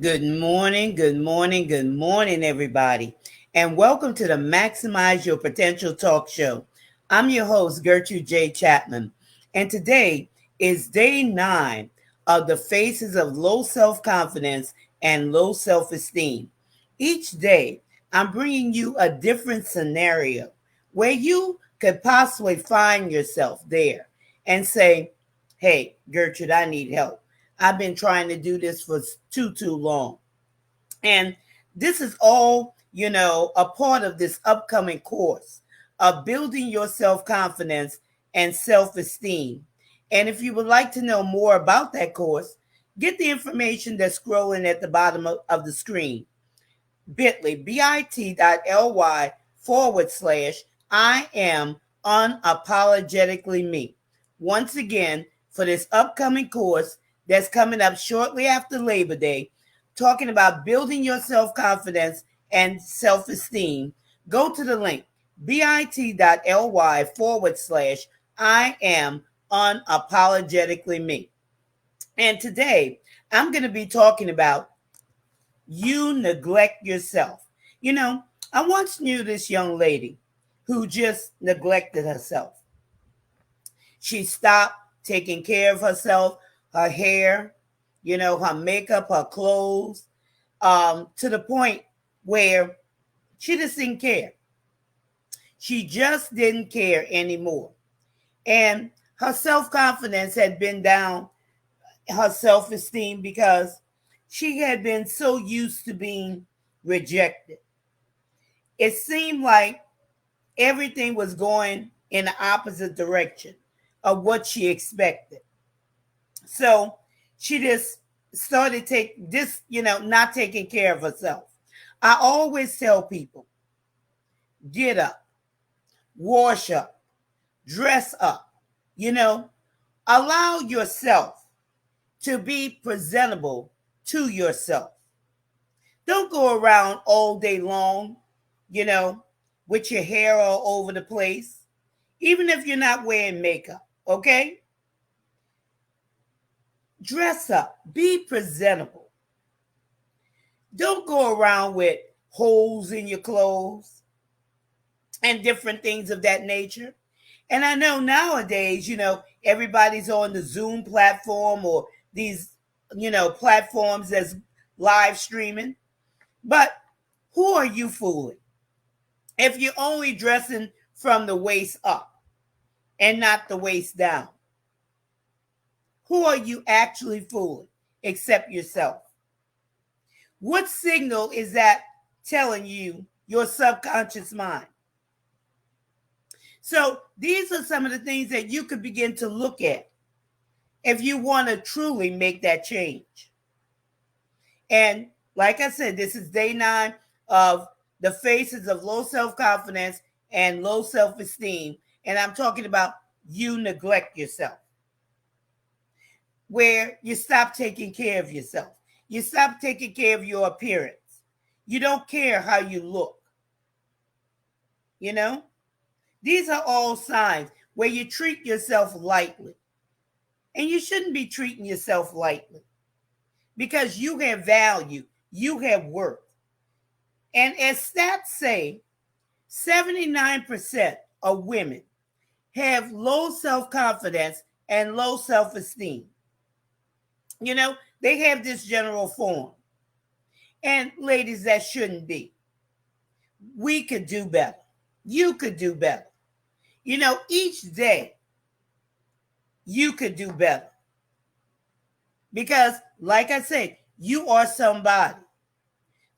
Good morning, everybody, and welcome to the Maximize Your Potential Talk Show. I'm your host, Gertrude J. Chapman, and today is day 9 of the Faces of Low Self Confidence and Low Self Esteem. Each day, I'm bringing you a different scenario where you could possibly find yourself there and say, "Hey, Gertrude, I need help. I've been trying to do this for too long." And this is all, a part of this upcoming course of building your self confidence and self esteem. And if you would like to know more about that course, get the information that's scrolling at the bottom of the screen. bit.ly I am unapologetically me. Once again, for this upcoming course that's coming up shortly after Labor Day, talking about building your self confidence and self esteem, go to the link bit.ly I am unapologetically me. And today, I'm going to be talking about you neglect yourself. You know, I once knew this young lady who just neglected herself. She stopped taking care of herself, her hair, her makeup, her clothes, to the point where she just didn't care. She just didn't care anymore. And her self confidence had been down, her self esteem, because she had been so used to being rejected. It seemed like everything was going in the opposite direction of what she expected. So she just started not taking care of herself. I always tell people, get up, wash up, dress up, you know, allow yourself to be presentable to yourself. Don't go around all day long, you know, with your hair all over the place, even if you're not wearing makeup, okay? Dress up, be presentable. Don't go around with holes in your clothes and different things of that nature. And I know nowadays, everybody's on the Zoom platform or these, platforms that's live streaming. But who are you fooling? If you're only dressing from the waist up and not the waist down, who are you actually fooling except yourself? What signal is that telling you, your subconscious mind? So these are some of the things that you could begin to look at if you want to truly make that change. And like I said, this is day 9 of the Faces of Low Self-Confidence and Low Self-Esteem. And I'm talking about you neglect yourself, where you stop taking care of yourself. You stop taking care of your appearance. You don't care how you look. You know, these are all signs where you treat yourself lightly. And you shouldn't be treating yourself lightly, because you have value, you have worth. And as stats say, 79% of women have low self confidence and low self esteem. They have this general form. And ladies, that shouldn't be. We could do better. You could do better. Each day you could do better. Because, like I said, you are somebody.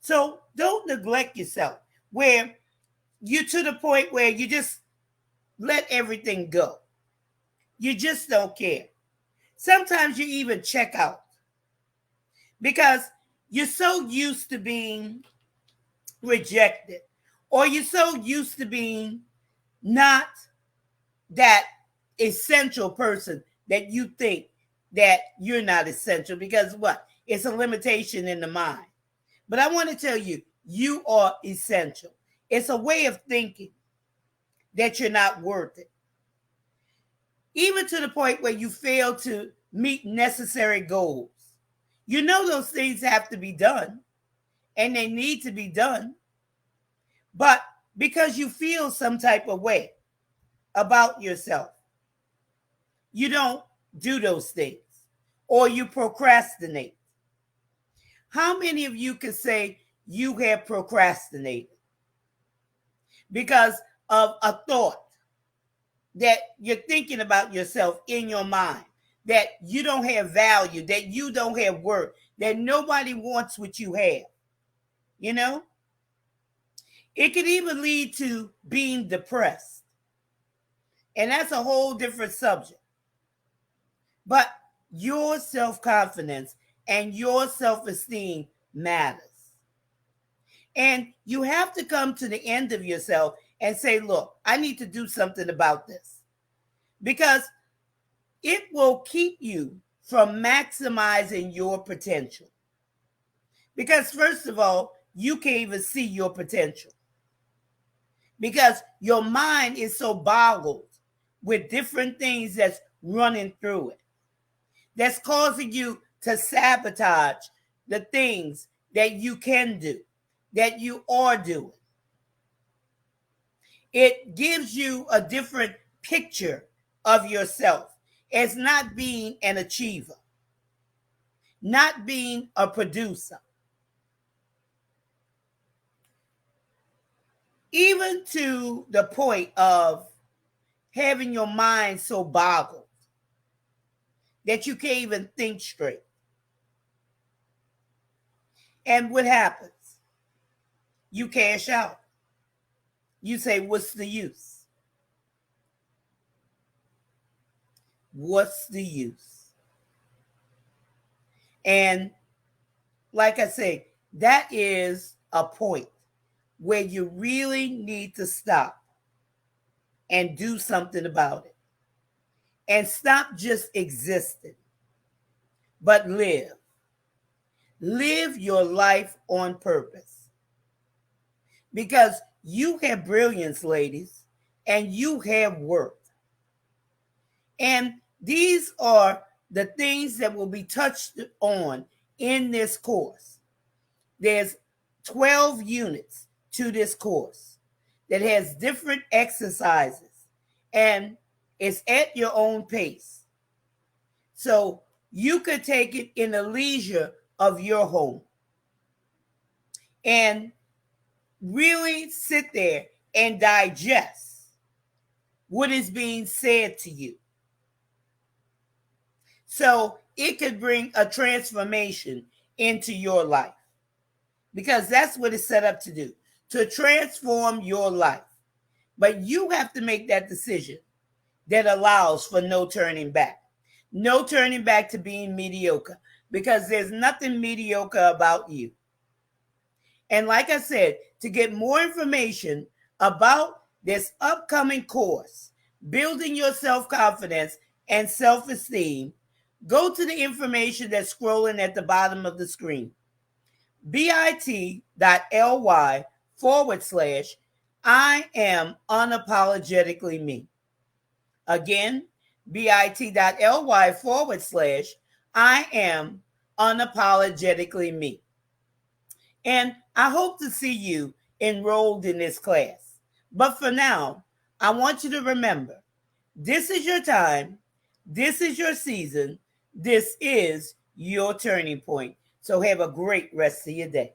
So don't neglect yourself where you to the point where you just let everything go. You just don't care. Sometimes you even check out because you're so used to being rejected, or you're so used to being not that essential person that you think that you're not essential, because what? It's a limitation in the mind. But I want to tell you, you are essential. It's a way of thinking that you're not worth it. Even to the point where you fail to meet necessary goals. You know those things have to be done and they need to be done, but because you feel some type of way about yourself, you don't do those things or you procrastinate. How many of you can say you have procrastinated because of a thought that you're thinking about yourself in your mind, that you don't have value, that you don't have worth, that nobody wants what you have? You know, it could even lead to being depressed. And that's a whole different subject. But your self confidence and your self esteem matters. And you have to come to the end of yourself and say, look, I need to do something about this. Because it will keep you from maximizing your potential. Because, first of all, you can't even see your potential. Because your mind is so boggled with different things that's running through it, that's causing you to sabotage the things that you can do, that you are doing. It gives you a different picture of yourself as not being an achiever, not being a producer. Even to the point of having your mind so boggled that you can't even think straight. And what happens? You cash out. You say, what's the use? What's the use? And like I say, that is a point where you really need to stop and do something about it. And stop just existing, but live. Live your life on purpose. Because you have brilliance, ladies, and you have worth. And these are the things that will be touched on in this course. There's 12 units to this course that has different exercises, and it's at your own pace. So you could take it in the leisure of your home and really sit there and digest what is being said to you. So it could bring a transformation into your life, because that's what it's set up to do, to transform your life. But you have to make that decision that allows for no turning back. No turning back to being mediocre, because there's nothing mediocre about you. And like I said, to get more information about this upcoming course, Building Your Self-Confidence and Self-Esteem, go to the information that's scrolling at the bottom of the screen. bit.ly/I am unapologetically me. Again, bit.ly/I am unapologetically me. And I hope to see you enrolled in this class. But for now, I want you to remember, this is your time, this is your season, this is your turning point. So have a great rest of your day.